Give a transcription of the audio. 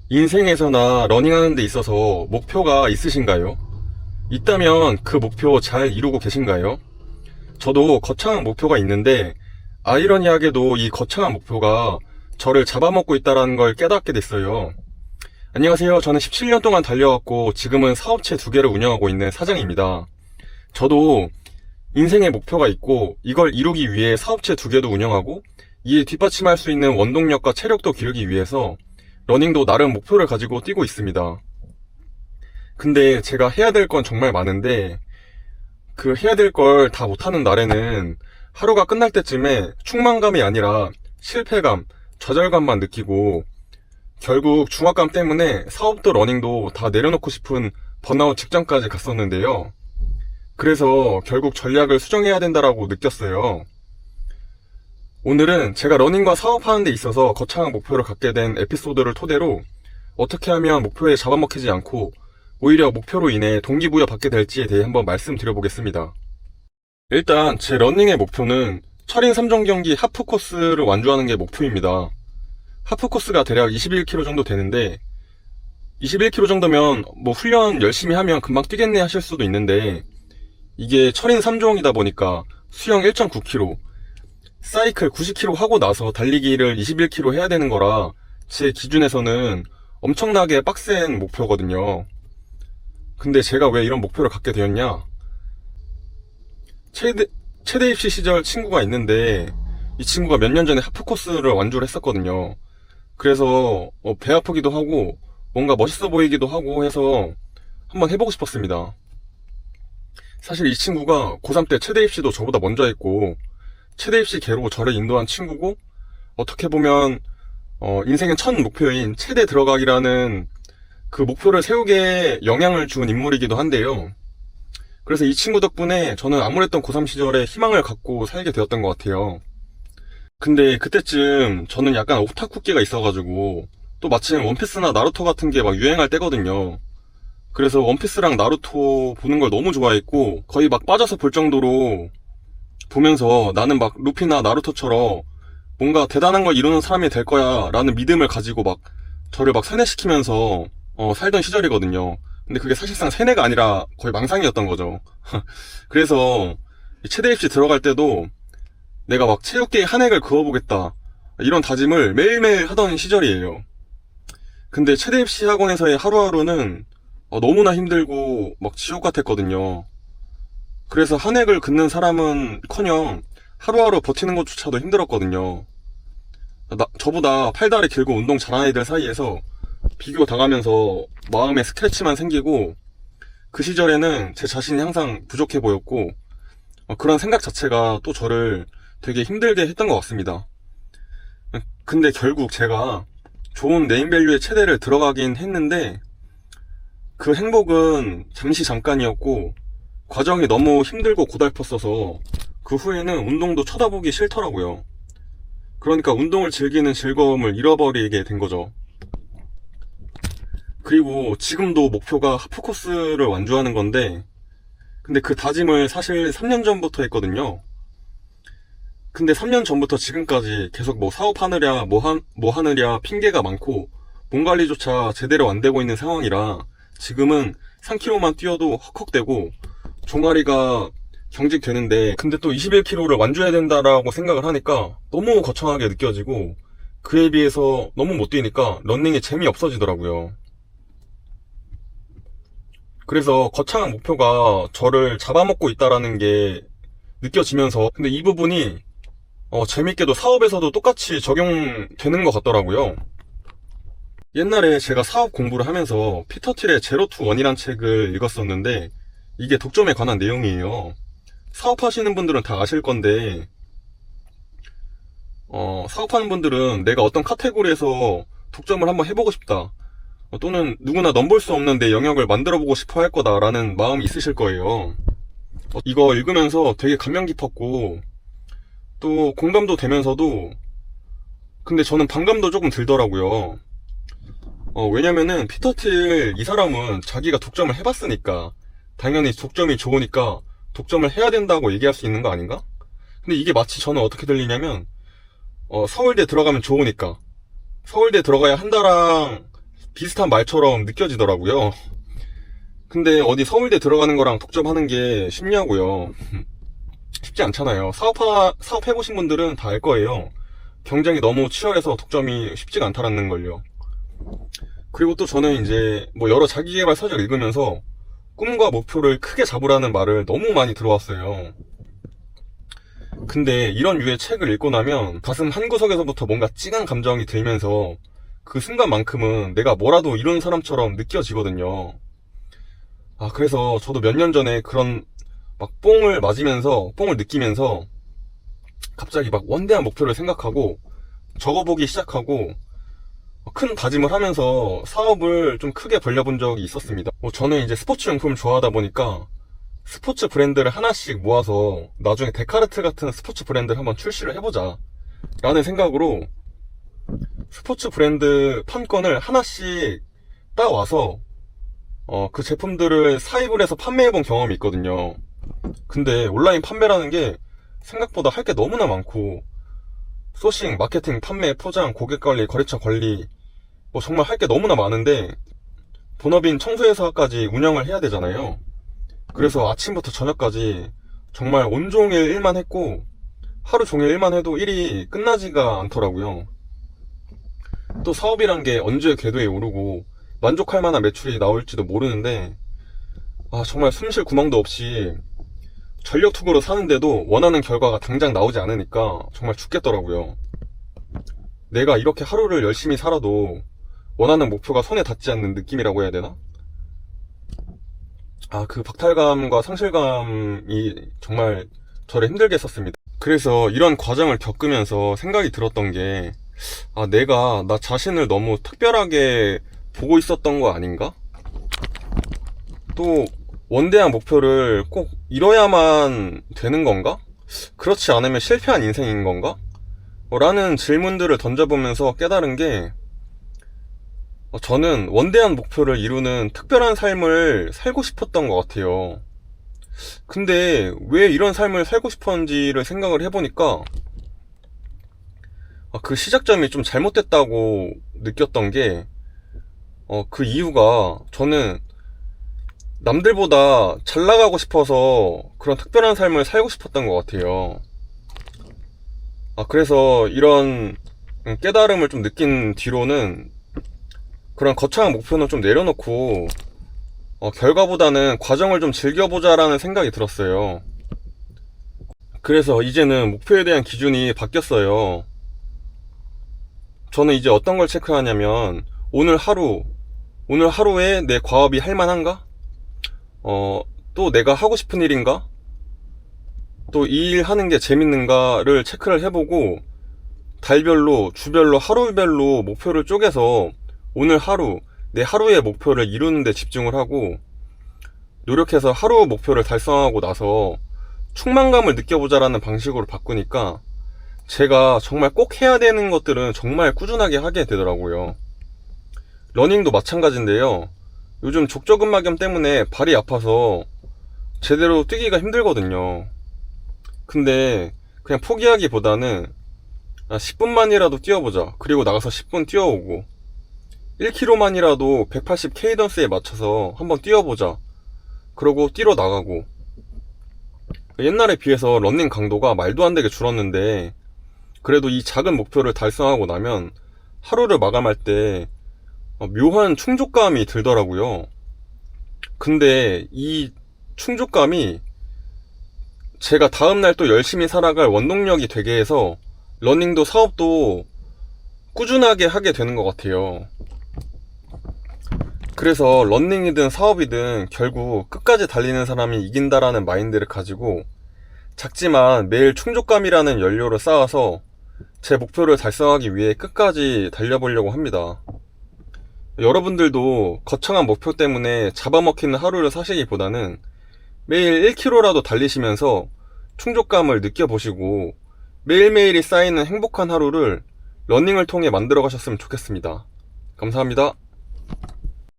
인생에서나 러닝하는 데 있어서 목표가 있으신가요? 있다면 그 목표 잘 이루고 계신가요? 저도 거창한 목표가 있는데 아이러니하게도 이 거창한 목표가 저를 잡아먹고 있다는 걸 깨닫게 됐어요. 안녕하세요. 저는 17년 동안 달려왔고 지금은 사업체 2개를 운영하고 있는 사장입니다. 저도 인생의 목표가 있고 이걸 이루기 위해 사업체 2개도 운영하고 이에 뒷받침할 수 있는 원동력과 체력도 기르기 위해서 러닝도 나름 목표를 가지고 뛰고 있습니다. 근데 제가 해야 될 건 정말 많은데 그 해야 될 걸 다 못하는 날에는 하루가 끝날 때쯤에 충만감이 아니라 실패감, 좌절감만 느끼고 결국 중압감 때문에 사업도 러닝도 다 내려놓고 싶은 번아웃 직전까지 갔었는데요. 그래서 결국 전략을 수정해야 된다라고 느꼈어요. 오늘은 제가 러닝과 사업하는 데 있어서 거창한 목표를 갖게 된 에피소드를 토대로 어떻게 하면 목표에 잡아먹히지 않고 오히려 목표로 인해 동기부여 받게 될지에 대해 한번 말씀드려보겠습니다. 일단 제 러닝의 목표는 철인 3종 경기 하프 코스를 완주하는 게 목표입니다. 하프 코스가 대략 21km 정도 되는데 21km 정도면 뭐 훈련 열심히 하면 금방 뛰겠네 하실 수도 있는데 이게 철인 3종이다 보니까 수영 1.9km, 사이클 90km 하고 나서 달리기를 21km 해야 되는 거라 제 기준에서는 엄청나게 빡센 목표거든요. 근데 제가 왜 이런 목표를 갖게 되었냐? 체대 입시 시절 친구가 있는데 이 친구가 몇 년 전에 하프코스를 완주를 했었거든요. 그래서 배 아프기도 하고 뭔가 멋있어 보이기도 하고 해서 한번 해보고 싶었습니다. 사실 이 친구가 고3 때 체대 입시도 저보다 먼저 했고 체대 입시 계로 저를 인도한 친구고 어떻게 보면 인생의 첫 목표인 체대 들어가기라는 그 목표를 세우게 영향을 준 인물이기도 한데요. 그래서 이 친구 덕분에 저는 암울했던 고3 시절에 희망을 갖고 살게 되었던 것 같아요. 근데 그때쯤 저는 약간 오타쿠끼가 있어가지고 또 마침 원피스나 나루토 같은 게 막 유행할 때거든요. 그래서 원피스랑 나루토 보는 걸 너무 좋아했고 거의 막 빠져서 볼 정도로 보면서 나는 막 루피나 나루토처럼 뭔가 대단한 걸 이루는 사람이 될 거야 라는 믿음을 가지고 막 저를 막 세뇌시키면서 살던 시절이거든요. 근데 그게 사실상 세뇌가 아니라 거의 망상이었던 거죠. 그래서 체대 입시 들어갈 때도 내가 막 체육계의 한 획을 그어보겠다 이런 다짐을 매일매일 하던 시절이에요. 근데 체대 입시 학원에서의 하루하루는 너무나 힘들고 막 지옥 같았거든요. 그래서 한 획을 긋는 사람은커녕 하루하루 버티는 것조차도 힘들었거든요. 저보다 팔다리 길고 운동 잘하는 애들 사이에서 비교 당하면서 마음에 스트레치만 생기고 그 시절에는 제 자신이 항상 부족해 보였고 그런 생각 자체가 또 저를 되게 힘들게 했던 것 같습니다. 근데 결국 제가 좋은 네임밸류의 체대를 들어가긴 했는데 그 행복은 잠시 잠깐이었고 과정이 너무 힘들고 고달팠어서 그 후에는 운동도 쳐다보기 싫더라고요. 그러니까 운동을 즐기는 즐거움을 잃어버리게 된 거죠. 그리고 지금도 목표가 하프코스를 완주하는 건데 근데 그 다짐을 사실 3년 전부터 했거든요. 근데 3년 전부터 지금까지 계속 뭐 사업하느랴 뭐 하느랴 핑계가 많고 몸 관리조차 제대로 안 되고 있는 상황이라 지금은 3km만 뛰어도 헉헉대고 종아리가 경직되는데 근데 또 21km를 완주해야 된다라고 생각을 하니까 너무 거창하게 느껴지고 그에 비해서 너무 못 뛰니까 러닝이 재미없어지더라고요. 그래서 거창한 목표가 저를 잡아먹고 있다라는 게 느껴지면서 근데 이 부분이 재밌게도 사업에서도 똑같이 적용되는 것 같더라고요. 옛날에 제가 사업 공부를 하면서 피터 틸의 제로 투 원이란 책을 읽었었는데 이게 독점에 관한 내용이에요. 사업하시는 분들은 다 아실 건데 사업하는 분들은 내가 어떤 카테고리에서 독점을 한번 해보고 싶다 또는 누구나 넘볼 수 없는 내 영역을 만들어보고 싶어 할 거다라는 마음이 있으실 거예요. 이거 읽으면서 되게 감명 깊었고 또 공감도 되면서도 근데 저는 반감도 조금 들더라고요. 왜냐면은 피터 틸 이 사람은 자기가 독점을 해봤으니까 당연히 독점이 좋으니까 독점을 해야 된다고 얘기할 수 있는 거 아닌가? 근데 이게 마치 저는 어떻게 들리냐면 서울대 들어가면 좋으니까 서울대 들어가야 한다랑 비슷한 말처럼 느껴지더라고요. 근데 어디 서울대 들어가는 거랑 독점하는 게 쉽냐고요. 쉽지 않잖아요. 사업해보신 분들은 다 알 거예요. 경쟁이 너무 치열해서 독점이 쉽지가 않다라는 걸요. 그리고 또 저는 이제 뭐 여러 자기계발 서적 읽으면서 꿈과 목표를 크게 잡으라는 말을 너무 많이 들어왔어요. 근데 이런 류의 책을 읽고 나면 가슴 한구석에서부터 뭔가 찡한 감정이 들면서 그 순간만큼은 내가 뭐라도 이룬 사람처럼 느껴지거든요. 그래서 저도 몇 년 전에 그런 막 뽕을 느끼면서 갑자기 막 원대한 목표를 생각하고 적어보기 시작하고 큰 다짐을 하면서 사업을 좀 크게 벌려본 적이 있었습니다. 저는 이제 스포츠 용품을 좋아하다 보니까 스포츠 브랜드를 하나씩 모아서 나중에 데카르트 같은 스포츠 브랜드를 한번 출시를 해보자 라는 생각으로 스포츠 브랜드 판권을 하나씩 따와서 그 제품들을 사입을 해서 판매해본 경험이 있거든요. 근데 온라인 판매라는 게 생각보다 할 게 너무나 많고 소싱, 마케팅, 판매, 포장, 고객관리, 거래처 관리 뭐 정말 할 게 너무나 많은데 본업인 청소회사까지 운영을 해야 되잖아요. 그래서 아침부터 저녁까지 정말 온종일 일만 했고 하루 종일 일만 해도 일이 끝나지가 않더라고요. 또 사업이란 게 언제 궤도에 오르고 만족할 만한 매출이 나올지도 모르는데 정말 숨쉴 구멍도 없이 전력투구로 사는데도 원하는 결과가 당장 나오지 않으니까 정말 죽겠더라고요. 내가 이렇게 하루를 열심히 살아도 원하는 목표가 손에 닿지 않는 느낌이라고 해야 되나? 그 박탈감과 상실감이 정말 저를 힘들게 했었습니다. 그래서 이런 과정을 겪으면서 생각이 들었던 게 내가 나 자신을 너무 특별하게 보고 있었던 거 아닌가? 또 원대한 목표를 꼭 이뤄야만 되는 건가? 그렇지 않으면 실패한 인생인 건가? 라는 질문들을 던져보면서 깨달은 게 저는 원대한 목표를 이루는 특별한 삶을 살고 싶었던 것 같아요. 근데 왜 이런 삶을 살고 싶었는지를 생각을 해보니까 그 시작점이 좀 잘못됐다고 느꼈던 게 그 이유가 저는 남들보다 잘 나가고 싶어서 그런 특별한 삶을 살고 싶었던 것 같아요. 그래서 이런 깨달음을 좀 느낀 뒤로는 그런 거창한 목표는 좀 내려놓고 결과보다는 과정을 좀 즐겨보자라는 생각이 들었어요. 그래서 이제는 목표에 대한 기준이 바뀌었어요. 저는 이제 어떤 걸 체크하냐면 오늘 하루에 내 과업이 할만한가? 또 내가 하고 싶은 일인가? 또 이 일 하는 게 재밌는가를 체크를 해보고 달별로, 주별로, 하루별로 목표를 쪼개서 오늘 하루, 내 하루의 목표를 이루는 데 집중을 하고 노력해서 하루 목표를 달성하고 나서 충만감을 느껴보자라는 방식으로 바꾸니까 제가 정말 꼭 해야 되는 것들은 정말 꾸준하게 하게 되더라고요. 러닝도 마찬가지인데요. 요즘 족저근막염 때문에 발이 아파서 제대로 뛰기가 힘들거든요. 근데 그냥 포기하기보다는 10분만이라도 뛰어보자. 그리고 나가서 10분 뛰어오고 1km만이라도 180 케이던스에 맞춰서 한번 뛰어보자. 그러고 뛰러 나가고 옛날에 비해서 러닝 강도가 말도 안 되게 줄었는데 그래도 이 작은 목표를 달성하고 나면 하루를 마감할 때 묘한 충족감이 들더라고요. 근데 이 충족감이 제가 다음날 또 열심히 살아갈 원동력이 되게 해서 러닝도 사업도 꾸준하게 하게 되는 것 같아요. 그래서 러닝이든 사업이든 결국 끝까지 달리는 사람이 이긴다라는 마인드를 가지고 작지만 매일 충족감이라는 연료를 쌓아서 제 목표를 달성하기 위해 끝까지 달려보려고 합니다. 여러분들도 거창한 목표 때문에 잡아먹히는 하루를 사시기보다는 매일 1km라도 달리시면서 충족감을 느껴보시고 매일매일이 쌓이는 행복한 하루를 러닝을 통해 만들어 가셨으면 좋겠습니다. 감사합니다.